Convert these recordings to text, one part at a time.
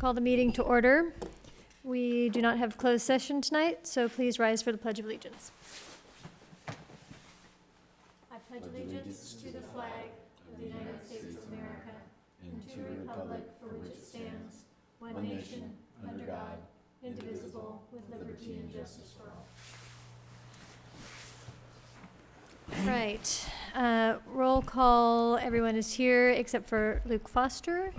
Call the meeting to order. We do not have closed session tonight, so please rise for the Pledge of Allegiance. I pledge allegiance to the flag of the United States of America and to the republic for which it stands, one nation, under God, indivisible, with liberty and justice for all. Right. Roll call. Everyone is here except for Luke Foster.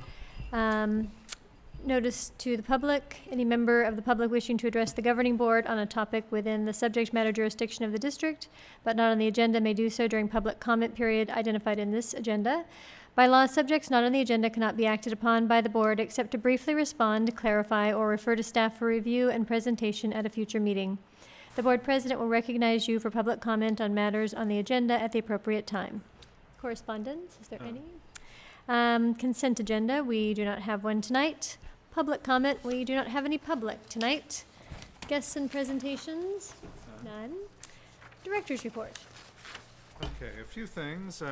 Notice to the public, any member of the public wishing to address the governing board on a topic within the subject matter jurisdiction of the district, but not on the agenda, may do so during public comment period identified in this agenda. By law, subjects not on the agenda cannot be acted upon by the board except to briefly respond, clarify, or refer to staff for review and presentation at a future meeting. The board president will recognize you for public comment on matters on the agenda at the appropriate time. Correspondence, is there any? Consent agenda, we do not have one tonight. Public comment, we do not have any public tonight. Guests and presentations, none. Director's report. Okay, a few things.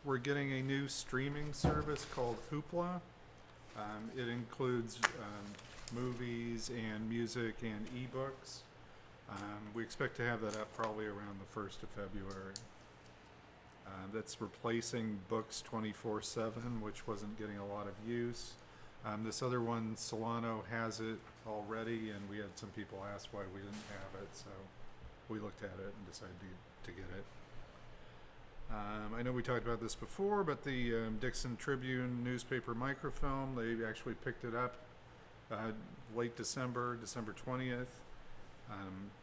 We're getting a new streaming service called Hoopla. It includes movies and music and ebooks. We expect to have that up probably around the 1st of February. That's replacing Books 24/7, which wasn't getting a lot of use. This other one, Solano, has it already, and we had some people ask why we didn't have it, so we looked at it and decided to get it. I know we talked about this before, but the Dixon Tribune newspaper microfilm, they actually picked it up late December 20th.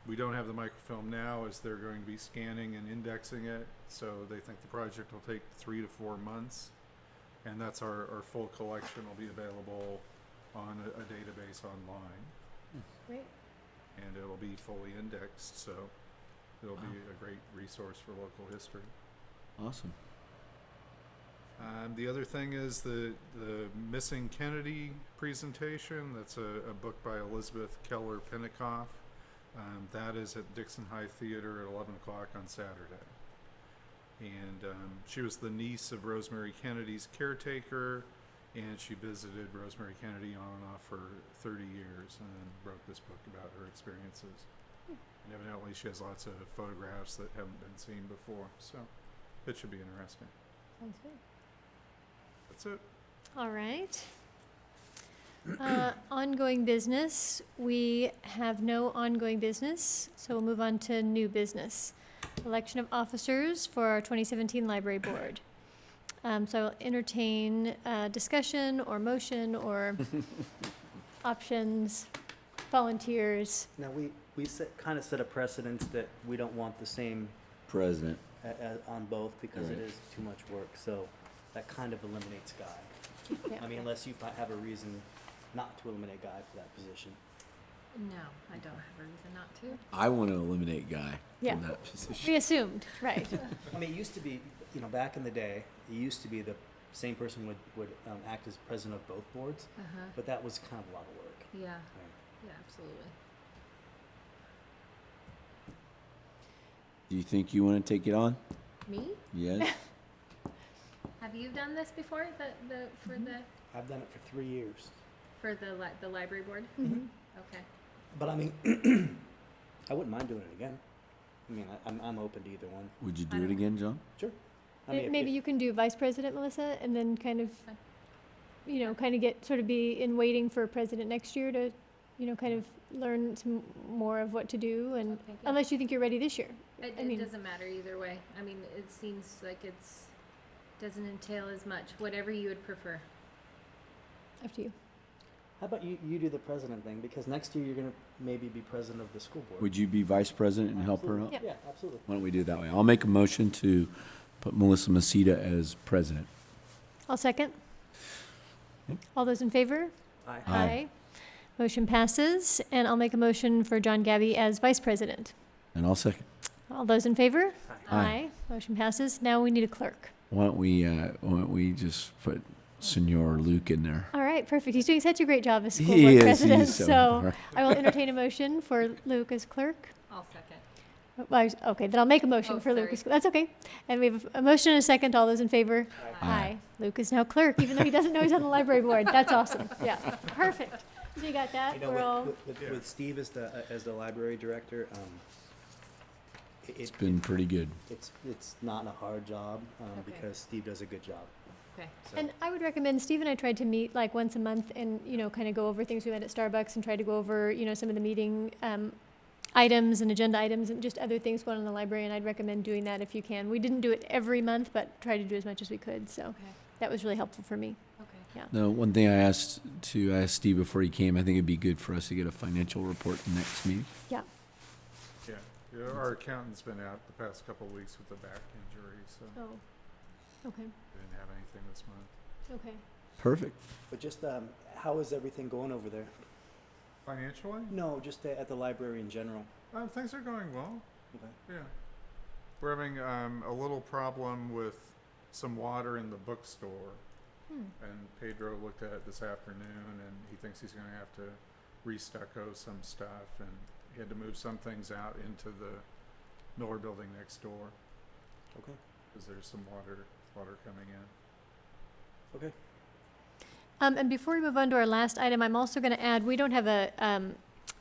We don't have the microfilm now as they're going to be scanning and indexing it, so they think the project will take 3 to 4 months. And that's our full collection will be available on a database online. Great. And it'll be fully indexed, so it'll be a great resource for local history. Awesome. The other thing is the Missing Kennedy presentation. That's a book by Elizabeth Keller Penikoff. That is at Dixon High Theater at 11 o'clock on Saturday. And she was the niece of Rosemary Kennedy's caretaker, and she visited Rosemary Kennedy on and off for 30 years and then wrote this book about her experiences. And evidently she has lots of photographs that haven't been seen before, so it should be interesting. Sounds good. That's it. All right. Ongoing business. We have no ongoing business, so we'll move on to new business. Election of officers for our 2017 library board. So I'll entertain discussion or motion or options, volunteers. Now, we kind of set a precedence that we don't want the same President. On both because it Right. is too much work. So that kind of eliminates Guy. Yeah. I mean, unless you have a reason not to eliminate Guy for that position. No, I don't have a reason not to. I want to eliminate Guy Yeah. from that position. We assumed, right. I mean, it used to be, back in the day, it used to be the same person would act as president of both boards, but that was kind of a lot of work. Yeah, Right. yeah, absolutely. Do you think you want to take it on? Me? Yes. Have you done this before? I've done it for 3 years. For the library board? Mhm. Okay. But I mean, I wouldn't mind doing it again. I mean, I'm open to either one. Would you do it again, John? Sure. I mean, Maybe you can do vice president, Melissa, and then kind of, Fine. kind of be in waiting for president next year to, kind of learn some more of what to do, and Thank you. unless you think you're ready this year. It doesn't matter either way. I mean, it seems like doesn't entail as much. Whatever you would prefer. Up to you. How about you do the president thing? Because next year you're going to maybe be president of the school board. Would you be vice president and help her out? Yeah. Yeah, absolutely. Why don't we do it that way? I'll make a motion to put Melissa Masita as president. I'll second. Yep. All those in favor? Aye. Aye. Motion passes, and I'll make a motion for John Gabby as vice president. And I'll second. All those in favor? Aye. Motion passes. Now we need a clerk. Why don't we just put Senor Luke in there? All right, perfect. He's doing such a great job as school He board is, president. he's so So right. I will entertain a motion for Luke as clerk. I'll second. Okay, then I'll make a motion Oh, for Luke sorry. as clerk. That's okay. And we have a motion and a second. All those in favor? Aye. Luke is now clerk, even though he doesn't know he's on the library board. That's awesome. Yeah, perfect. So you got that? You know, We're all, with Yeah. Steve as the library director, It's been pretty good. it's not a hard job, Okay. because Steve does a good job. Okay. So, and I would recommend, Steve and I tried to meet like once a month and, kind of go over things. We met at Starbucks and tried to go over, some of the meeting items and agenda items and just other things going on in the library, and I'd recommend doing that if you can. We didn't do it every month, but try to do as much as we could, so Okay. that was really helpful for me. Okay. No, one thing I asked Steve before he came, I think it'd be good for us to get a financial report next meeting. Yeah, Yeah, our accountant's been out the past couple of weeks with a back injury, so oh, okay, didn't have anything this month. okay. Perfect. but just, how is everything going over there? Financially, No, just at the library in general. things are going well. Okay. Yeah, we're having a little problem with some water in the bookstore, and Pedro looked at it this afternoon, and he thinks he's going to have to re-stucco some stuff, and he had to move some things out into the Miller Building next door Okay. because there's some water coming in. Okay. And before we move on to our last item, I'm also going to add, we don't have a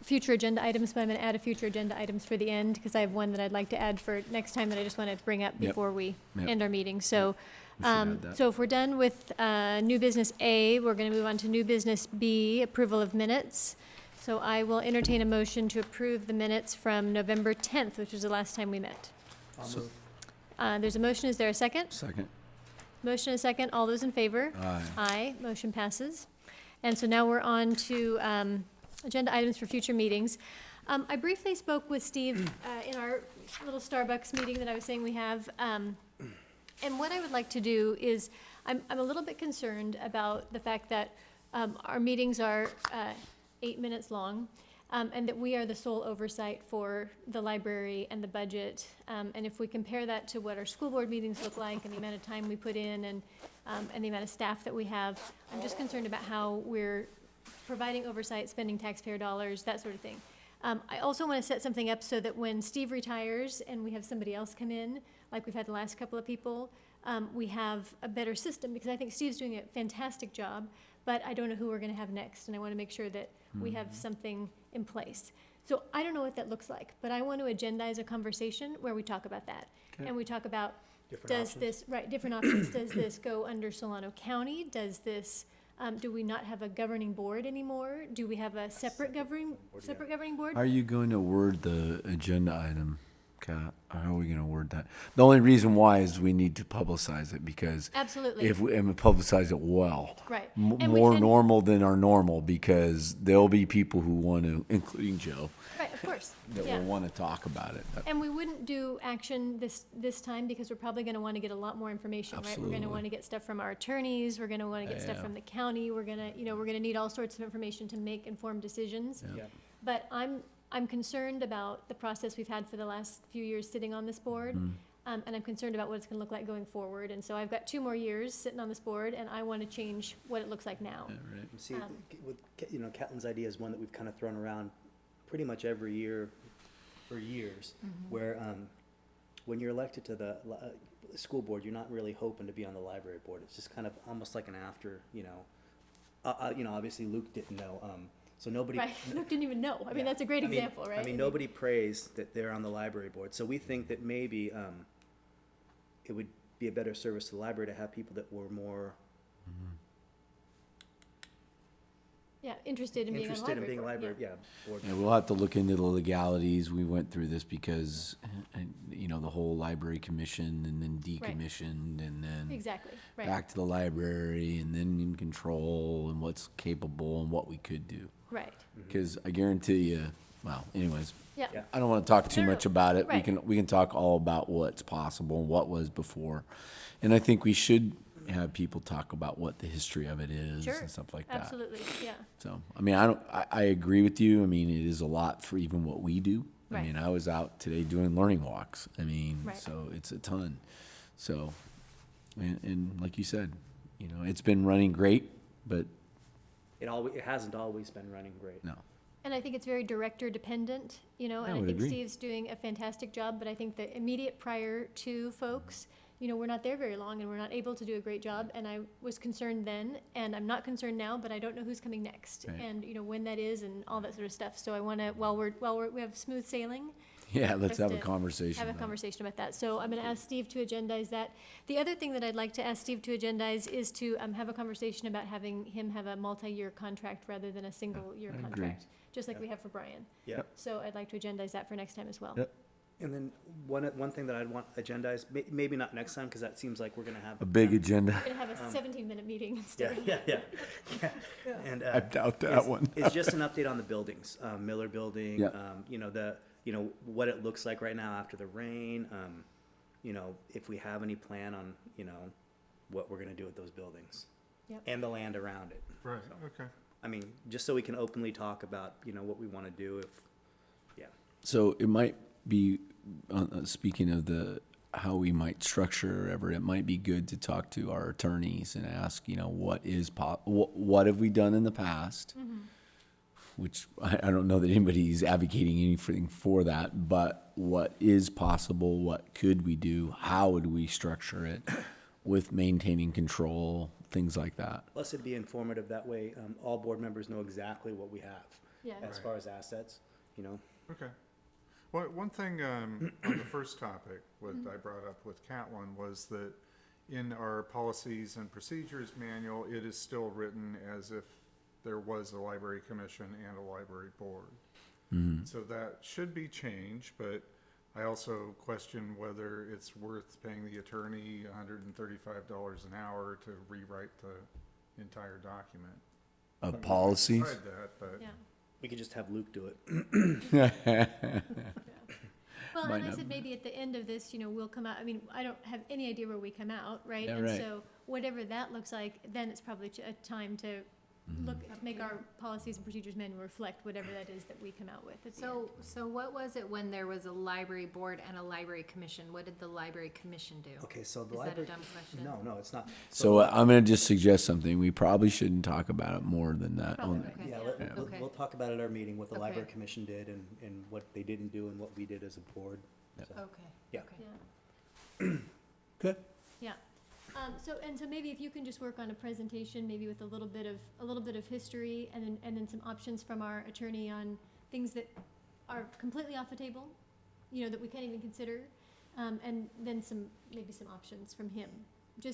future agenda items, but I'm going to add a future agenda items for the end, because I have one that I'd like to add for next time that I just want to bring up Yep. before we Yep. end our meeting. So, We should add that. so if we're done with new business A, we're going to move on to new business B, approval of minutes. So I will entertain a motion to approve the minutes from November 10th, which was the last time we met. I'll So- move. There's a motion. Is there a second? Second. Motion and a second. All those in favor? Aye. Aye, motion passes. And so now we're on to agenda items for future meetings. I briefly spoke with Steve in our little Starbucks meeting that I was saying we have. And what I would like to do is, I'm a little bit concerned about the fact that our meetings are 8 minutes long, and that we are the sole oversight for the library and the budget. And if we compare that to what our school board meetings look like and the amount of time we put in and the amount of staff that we have, I'm just concerned about how we're providing oversight, spending taxpayer dollars, that sort of thing. I also want to set something up so that when Steve retires and we have somebody else come in, like we've had the last couple of people, we have a better system, because I think Steve's doing a fantastic job, but I don't know who we're going to have next, and I want to make sure that we have something in place. So I don't know what that looks like, but I want to agendize a conversation where we talk about that. Okay. And we talk about, Different does options. this, right, different options, does this go under Solano County? Does this, do we not have a governing board anymore? Do we have a separate governing board? How are you going to word the agenda item, Kat? How are we going to word that? The only reason why is we need to publicize it, because Absolutely, if we, and we publicize it well, right. And we- more and- normal than our normal, because there'll be people who want to, including Joe, Right, of course, that yeah. will want to talk about it. And we wouldn't do action this time, because we're probably gonna wanna get a lot more information, right? We're gonna Absolutely. wanna get stuff from our attorneys, we're gonna wanna get stuff Yeah. from the county, we're gonna need all sorts of information to make informed decisions. Yeah. Yeah. But I'm concerned about the process we've had for the last few years sitting on this board. Mm. And I'm concerned about what it's gonna look like going forward. And so I've got 2 more years sitting on this board, and I wanna change what it looks like now. Yeah, right. You See, Um, with, Caitlin's idea is one that we've kind of thrown around pretty much every year for years, where, when you're elected to the school board, you're not really hoping to be on the library board. It's just kind of almost like an after, obviously Luke didn't know, so nobody. Right, Luke didn't even know. I mean, Yeah. that's a great I mean- example, right? I mean, nobody prays that they're on the library board, so we think that maybe, it would be a better service to the library to have people that were more Yeah, interested in being on the interested in being library library, board, board Yeah, we'll have to look into the legalities. We went through this because, the whole library commission and then decommissioned and yeah. then Exactly, right. back to the library and then in control and what's capable and what we could do. Right, Because I guarantee you, well, anyways, yeah. Yeah. I don't want to talk too No, no, much about it. right. We can talk all about what's possible and what was before. And I think we should have people talk about what the history of it is Sure, and stuff like that. Absolutely, yeah. So, I mean, I agree with you. I mean, it is a lot for even what we do. I Right. mean, I was out today doing learning walks. I mean, Right. so it's a ton. So, and like you said, it's been running great, but It hasn't always been running great. no. And I think it's very director dependent, and I would think agree. Steve's doing a fantastic job, but I think the immediate prior to folks, we're not there very long and we're not able to do a great job. And I was concerned then, and I'm not concerned now, but I don't know who's coming next Right. and, when that is and all that sort of stuff. So I want to, we have smooth sailing, Yeah, let's have a Just to conversation. have a about it. conversation about that. So I'm going to ask Steve to agendize that. The other thing that I'd like to ask Steve to agendize is to have a conversation about having him have a multi-year contract rather than a single-year I agree. contract, just like we Yeah. have for Brian. Yeah. So I'd like to agendize that for next time as well. Yep. And then one thing that I'd want agendized, maybe not next time, because that seems like we're gonna have. A big agenda. We're going to have a 17-minute meeting Yeah, instead of. yeah. And, I doubt that one. It's just an update on the buildings, Miller Building, Yeah. what it looks like right now after the rain, if we have any plan on, what we're gonna do with those buildings. Yep. And the land around it. Right, okay. I mean, just so we can openly talk about, what we wanna do if, So it might be, speaking of how we might structure or ever, it might be good to talk to our attorneys and ask, what have we done in the past? Which I don't know that anybody's advocating anything for that, but what is possible? What could we do? How would we structure it with maintaining control, things like that? plus it'd be informative, that way, all board members know exactly what we have Yeah. as far as assets, Okay. Well, one thing on the first topic, what I brought up with Catlin, was that in our policies and procedures manual, it is still written as if there was a library commission and a library board. So that should be changed, but I also question whether it's worth paying the attorney $135 an hour to rewrite the entire document. Of policies? Tried that, but. Yeah. we could just have Luke do it. Well, Might and I not- said maybe at the end of this, we'll come out, I mean, I don't have any idea where we come out, right? Yeah, And right. so whatever that looks like, then it's probably a time to make our policies and procedures manual reflect whatever that is that we come out with at the end. So what was it when there was a library board and a library commission? What did the library commission do? Okay, so the Is that a library. dumb question? No, it's not. So I'm gonna just suggest something. We probably shouldn't talk about it more than that. Probably, Only- okay. Yeah, Yeah. Okay. we'll talk about it at our meeting, what the library Okay. commission did and what they didn't do and what we did as a board. Yeah. So, Okay, Yeah. okay. Yeah. Good. Yeah. So maybe if you can just work on a presentation, maybe with a little bit of history and then some options from our attorney on things that are completely off the table, that we can't even consider, and then maybe some options from him. Okay.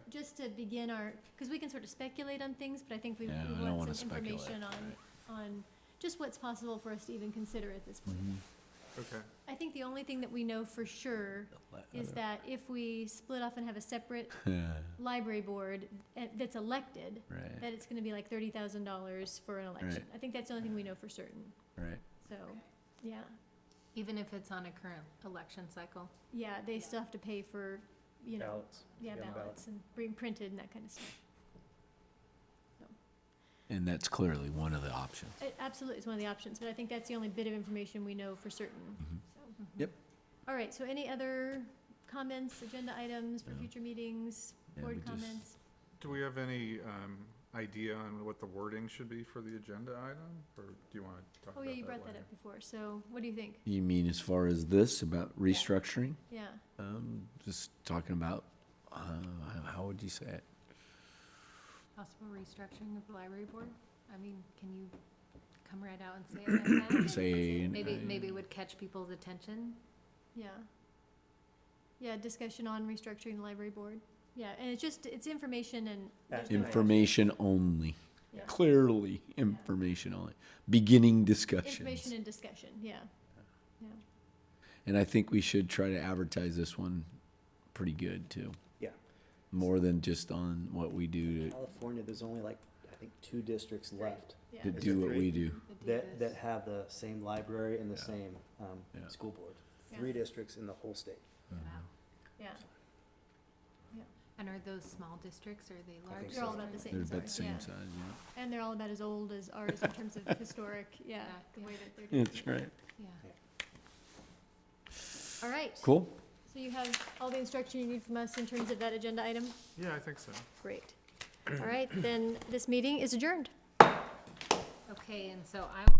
Just to begin because we can sort of speculate on things, but I think we Yeah, I don't want wanna some speculate, information on just what's possible for us to even consider at this point. Okay, I think the only thing that we know for sure is that if we split off and have a separate library board that's elected, Right, that it's gonna be like $30,000 for an election. Right. I think that's the only thing we know for certain, right. so, yeah. Even if it's on a current election cycle? Yeah, they still have to pay for, Ballots. yeah, Yeah, ballots and bring printed and that kind of stuff. And that's clearly one of the options. It absolutely is one of the options, but I think that's the only bit of information we know for certain, so. Yep. All right, so any other comments, agenda items for No. future meetings, Yeah, board we just- comments? do we have any idea on what the wording should be for the agenda item, or do you want to talk Oh, about yeah, that you brought that later? up before, so what do you think? You mean as far as this, about restructuring? Yeah, Just talking about, how would you say it? Possible restructuring of the library board? I mean, can you come right out and say it like that? Say. Maybe it would catch people's attention? yeah. Yeah, discussion on restructuring the library board. Yeah, and it's information and. there's no- Information only. Yeah. Clearly, information only. Beginning discussions. Information and discussion, yeah, yeah. And I think we should try to advertise this one pretty good too. Yeah. More than just on what we do California, there's only I think 2 districts left Yeah. to Is do it what three? we do. that have the same library and the same, Yeah. school board. Yeah. 3 districts in the whole state. Yeah, And are those small districts, or are they large? think they're all so. about the same They're size, about the same yeah. size, yeah. And they're all about as old as ours in terms of historic, yeah, Yeah, the yeah. way that they're doing. That's right. Yeah. All right. Cool. So you have all the instruction you need from us in terms of that agenda item? Yeah, I think so. Great. All right, then this meeting is adjourned. Okay, and so I will